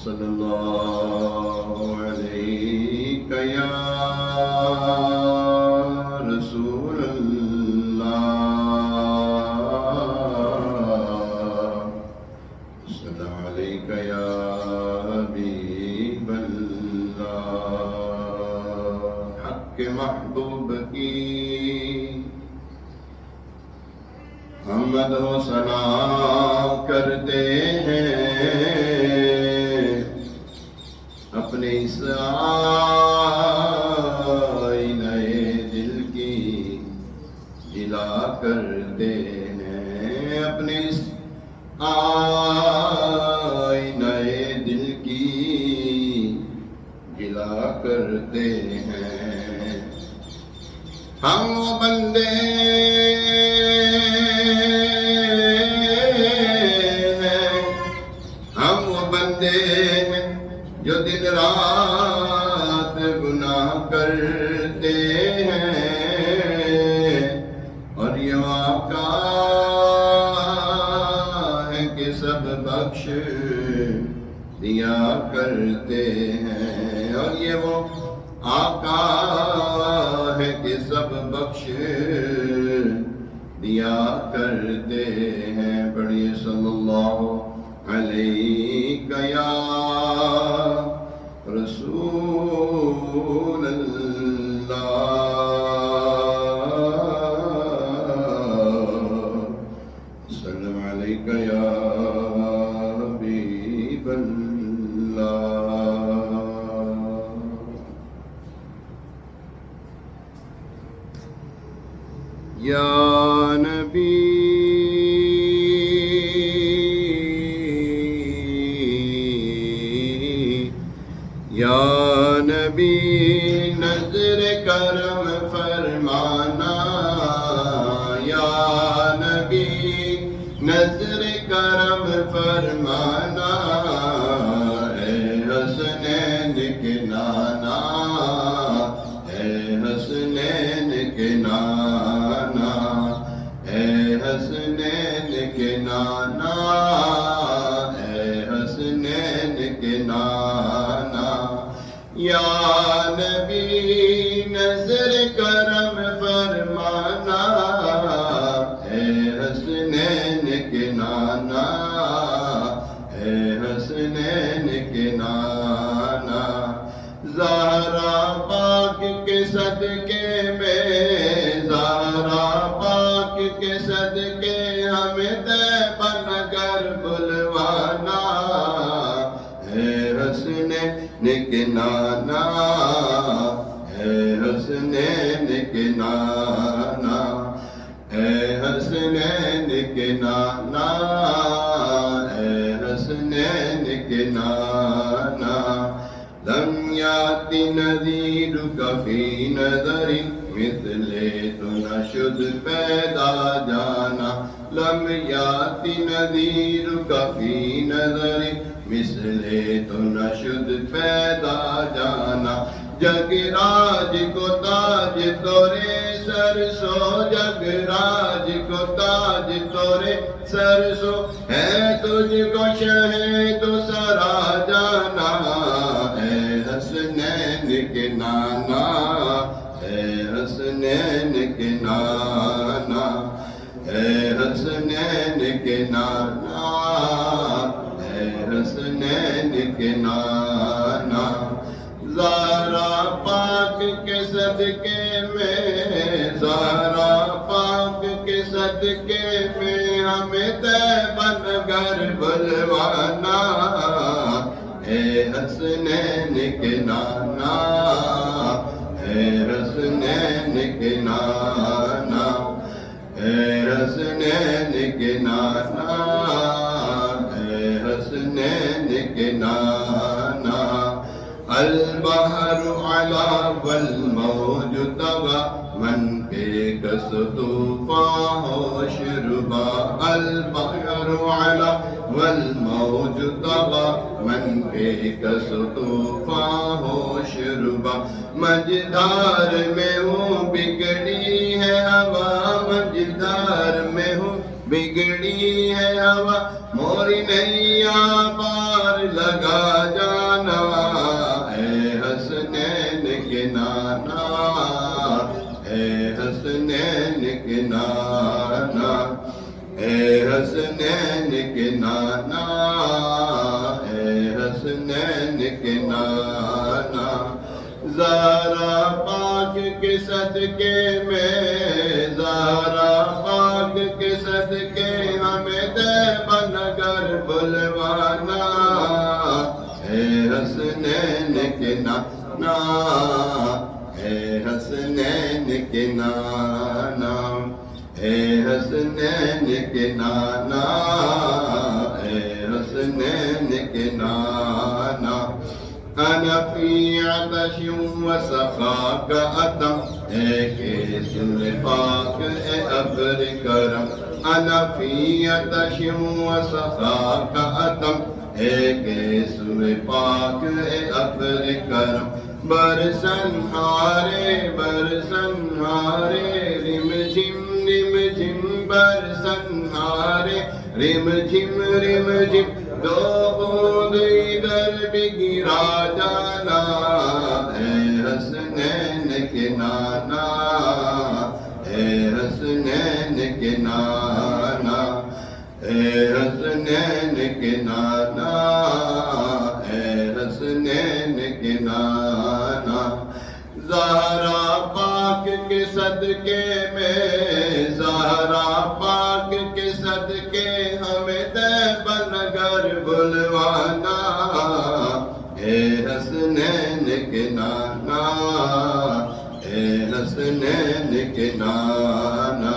صلی اللہ علیہ یا رسول اللہ، صلی علیہ یا حبیب اللہ۔ حق کے محبوب کی حمد و ثنا کرتے ہیں، اپنے اس آئینہ دل کی جلا کرتے ہیں، اپنے اس آئینہ دل کی جلا کرتے ہیں۔ ہم وہ بندے جو دن رات گناہ کرتے ہیں، اور یہ آقا ہے کہ سب بخش دیا کرتے ہیں، اور یہ وہ آقا ہے کہ سب بخش دیا کرتے ہیں۔ پڑھیے صلی اللہ علیہ یا رسول اللہ، سلام علیک یا حبیب اللہ۔ یا نبی یا نبی نظر کرم فرمانا، یا نبی نظر کرم فرمانا، اے حسنین کے نانا، اے حسنین کے نانا، اے حسنین کے نانا، اے حسنین کے نانا۔ یا نبی نظر کرم فرمانا، اے حسنین کے نانا، اے حسنین کے نانا۔ زہرا پاک کے صدقے میں، زہرا پاک کے صدقے ہمیں طیبہ نگر بلوانا، اے حسنین کے نانا، اے حسنین کے نانا، اے حسنین کے نانا، اے حسنین کے نانا۔ لم یاتی نذیرک فی نظر مثل تو نشد پیدا جانا، لم یاتی نذیرک فی نظر مثل تو نشد پیدا جانا۔ جگ راج کو تاج تورے سر سو، جگ راج کو تاج تورے سر سو، ہے تجھ کو شہد سرا جانا، اے حسنین کے نانا، اے حسنین کے نانا، اے حسنین کے نانا، اے حسنین کے نانا۔ زہرا پاک کے صدقے میں، زہرا پاک کے صدقے میں ہمیں طیبہ نگر بلوانا، اے حسنین کے نانا، اے حسنین کے نانا، اے حسنین کے نانا، اے حسنین کے نانا۔ البحر علا والموج طغى، من پہ کس طوفان ہو شربا، البحر علا والموج طغى، من پہ کس طوفان ہو شربا۔ مجدار میں ہوں بگڑی ہے ہوا، مجدار میں ہوں بگڑی ہے ہوا، موری نیا پار لگا جا نانا، اے حسنین کے نانا، زہرا پاک کے صدقے میں، زہرا پاک کے صدقے ہمیں طیبہ نگر بلوانا، اے حسنین کے نانا، اے حسنین کے نانا، اے حسنین کے نانا، اے حسنین کے نانا، انا فی عطش و سخاک اتم، اے کیسر پاک اے ابر کرم، انا فی عطش و سخاک اتم، اے کیسر پاک اے ابر کرم، برسن ہارے برسن ہارے، رم جھم برسن ہارے، رم جھم دو بوند ادھر بھی گرا جانا، اے حسنین کے نانا، اے حسنین کے نانا، اے حسنین کے نانا، اے حسنین کے نانا، زہرا پاک کے صدقے میں، زہرا پاک کے صدقے ہمیں طیبہ نگر بلوانا، اے حسنین کے نانا، اے حسنین کے نانا،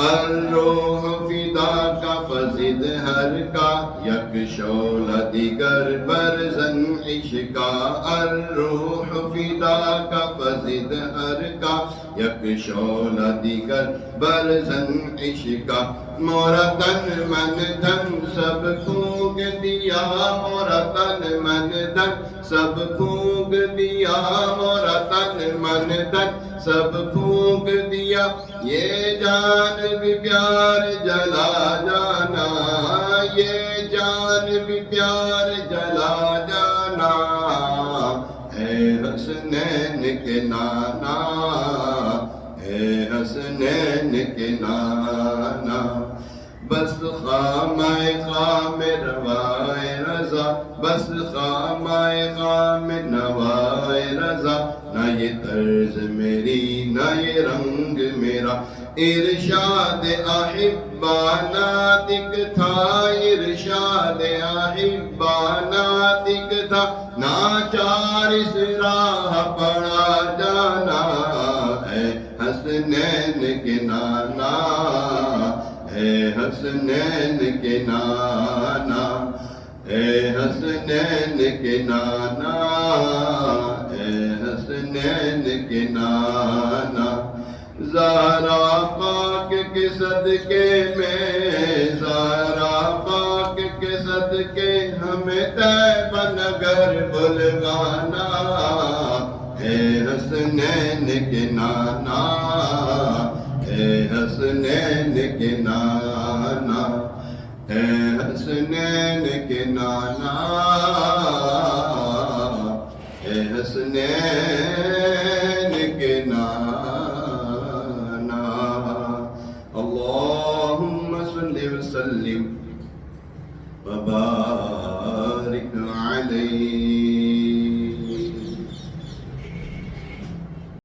الروح فداک فزد ہر کا، یک شعلہ دیگر برزن عشقا، الروح فداک فزد ہر کا، یک شعلہ دیگر برزن عشقا، مورا تن من دھن سب پھونک دیا، مورا تن من دھن سب پھونک دیا، مورا تن من دھن سب پھونک دیا، یہ جان بھی پیار جلا جانا، یہ جان بھی پیار جلا جانا، اے حسنین کے نانا، اے حسنین کے نانا، بس خامہ خام روائے رضا، بس خامہ خام نوائے رضا، نہ یہ طرز میری نہ یہ رنگ میرا، ارشاد احبا ناطق تھا، ارشاد احبا ناطق تھا، ناچار اس راہ پڑا جانا، اے حسنین کے نانا، اے حسنین کے نانا، اے حسنین کے نانا، اے حسنین کے نانا، زہرا پاک کے صدقے میں، زہرا پاک کے صدقے ہمیں طیبہ نگر بلوانا، اے حسنین کے نانا، اے حسنین کے نانا، اے حسنین کے نانا، اے حسنین کے نانا، اللہم صلی وسلم وبارک علیہ